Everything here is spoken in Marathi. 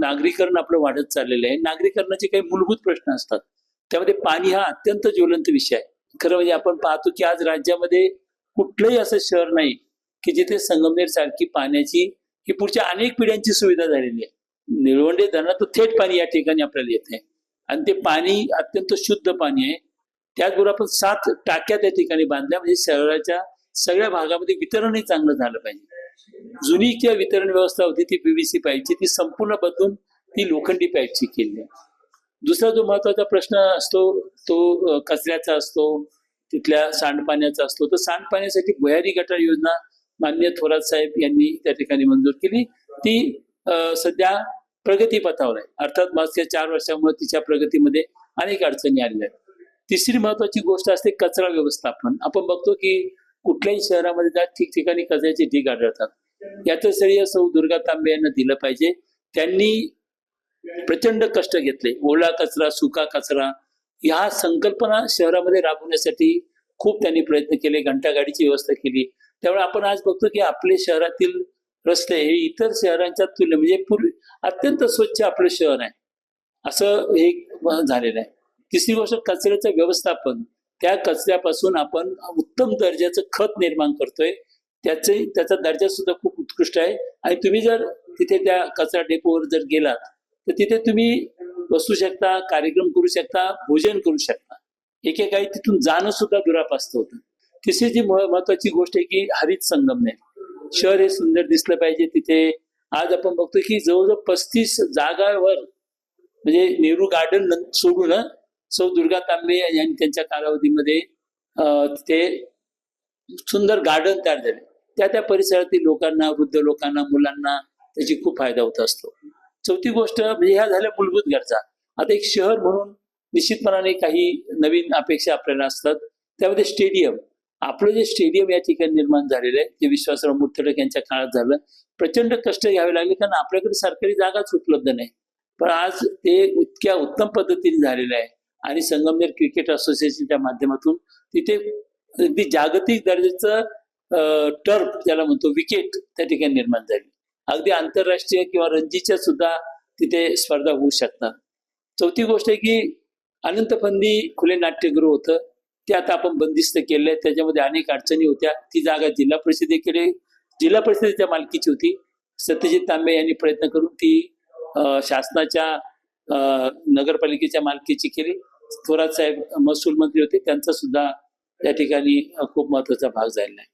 नागरीकरण आपलं वाढत चाललेलं आहे. नागरीकरणाचे काही मूलभूत प्रश्न असतात, त्यामध्ये पाणी हा अत्यंत ज्वलंत विषय आहे. खरं म्हणजे आपण पाहतो की आज राज्यामध्ये कुठलंही असं शहर नाही की जिथे संगमनेर सारखी पाण्याची ही पुढच्या अनेक पिढ्यांची सुविधा झालेली आहे. निळवंडे धरणातून थेट पाणी या ठिकाणी आपल्याला येत आहे आणि ते पाणी अत्यंत शुद्ध पाणी आहे. त्याचबरोबर आपण 7 टाक्या त्या ठिकाणी बांधल्या, म्हणजे शहराच्या सगळ्या भागामध्ये वितरणही चांगलं झालं पाहिजे. जुनी किंवा वितरण व्यवस्था होती ती पीव्हीसी पाईपची, ती संपूर्ण बदलून ती लोखंडी पाईपची केली आहे. दुसरा जो महत्वाचा प्रश्न असतो तो कचऱ्याचा असतो, तिथल्या सांडपाण्याचा असतो. तर सांडपाण्यासाठी भुयारी गटार योजना माननीय थोरात साहेब यांनी त्या ठिकाणी मंजूर केली. ती सध्या प्रगतीपथावर आहे. अर्थात मागच्या 4 वर्षामुळे तिच्या प्रगतीमध्ये अनेक अडचणी आलेल्या आहेत. तिसरी महत्वाची गोष्ट असते कचरा व्यवस्थापन. आपण बघतो की कुठल्याही शहरामध्ये त्या ठिकठिकाणी कचऱ्याचे ढीग आढळतात. याचं श्रेय सौ दुर्गा तांबे यांना दिलं पाहिजे. त्यांनी प्रचंड कष्ट घेतले. ओला कचरा, सुका कचरा ह्या संकल्पना शहरामध्ये राबवण्यासाठी खूप त्यांनी प्रयत्न केले. घंटागाडीची व्यवस्था केली. त्यामुळे आपण आज बघतो की आपले शहरातील रस्ते हे इतर शहरांच्या तुलनेत म्हणजे पूर्वी अत्यंत स्वच्छ आपलं शहर आहे असं हे झालेलं आहे. तिसरी गोष्ट कचऱ्याचं व्यवस्थापन. त्या कचऱ्यापासून आपण उत्तम दर्जाचं खत निर्माण करतोय. त्याचा दर्जा सुद्धा खूप उत्कृष्ट आहे. आणि तुम्ही जर तिथे त्या कचरा डेपोवर जर गेलात तर तिथे तुम्ही बसू शकता, कार्यक्रम करू शकता, भोजन करू शकता. एकेकाळी तिथून जाणं सुद्धा दुरापास्त होतं. तिसरी जी महत्वाची गोष्ट आहे की हरित संगमनेर. शहर हे सुंदर दिसलं पाहिजे. तिथे आज आपण बघतो की जवळजवळ 35 जागावर म्हणजे नेहरू गार्डन सोडून सौ दुर्गा तांबे यांनी त्यांच्या कालावधीमध्ये तिथे सुंदर गार्डन तयार झाले. त्या परिसरातील लोकांना, वृद्ध लोकांना, मुलांना त्याची खूप फायदा होत असतो. चौथी गोष्ट म्हणजे ह्या झाल्या मूलभूत गरजा. आता एक शहर म्हणून निश्चितपणाने काही नवीन अपेक्षा आपल्याला असतात. त्यामध्ये स्टेडियम. आपलं जे स्टेडियम या ठिकाणी निर्माण झालेलं आहे ते विश्वासराव मुर्तडक यांच्या काळात झालं. प्रचंड कष्ट घ्यावे लागले कारण आपल्याकडे सरकारी जागाच उपलब्ध नाही. पण आज ते इतक्या उत्तम पद्धतीने झालेलं आहे आणि संगमनेर क्रिकेट असोसिएशनच्या माध्यमातून तिथे अगदी जागतिक दर्जाचं टर्फ ज्याला म्हणतो विकेट त्या ठिकाणी निर्माण झाली. अगदी आंतरराष्ट्रीय किंवा रणजीच्या सुद्धा तिथे स्पर्धा होऊ शकतात. चौथी गोष्ट आहे की अनंतफंदी खुले नाट्यगृह होतं ते आता आपण बंदिस्त केलंय. त्याच्यामध्ये अनेक अडचणी होत्या. ती जागा जिल्हा परिषदेच्या मालकीची होती. सत्यजित तांबे यांनी प्रयत्न करून ती शासनाच्या नगरपालिकेच्या मालकीची केली. थोरात साहेब महसूल मंत्री होते, त्यांचा सुद्धा त्या ठिकाणी खूप महत्वाचा भाग झालेला आहे.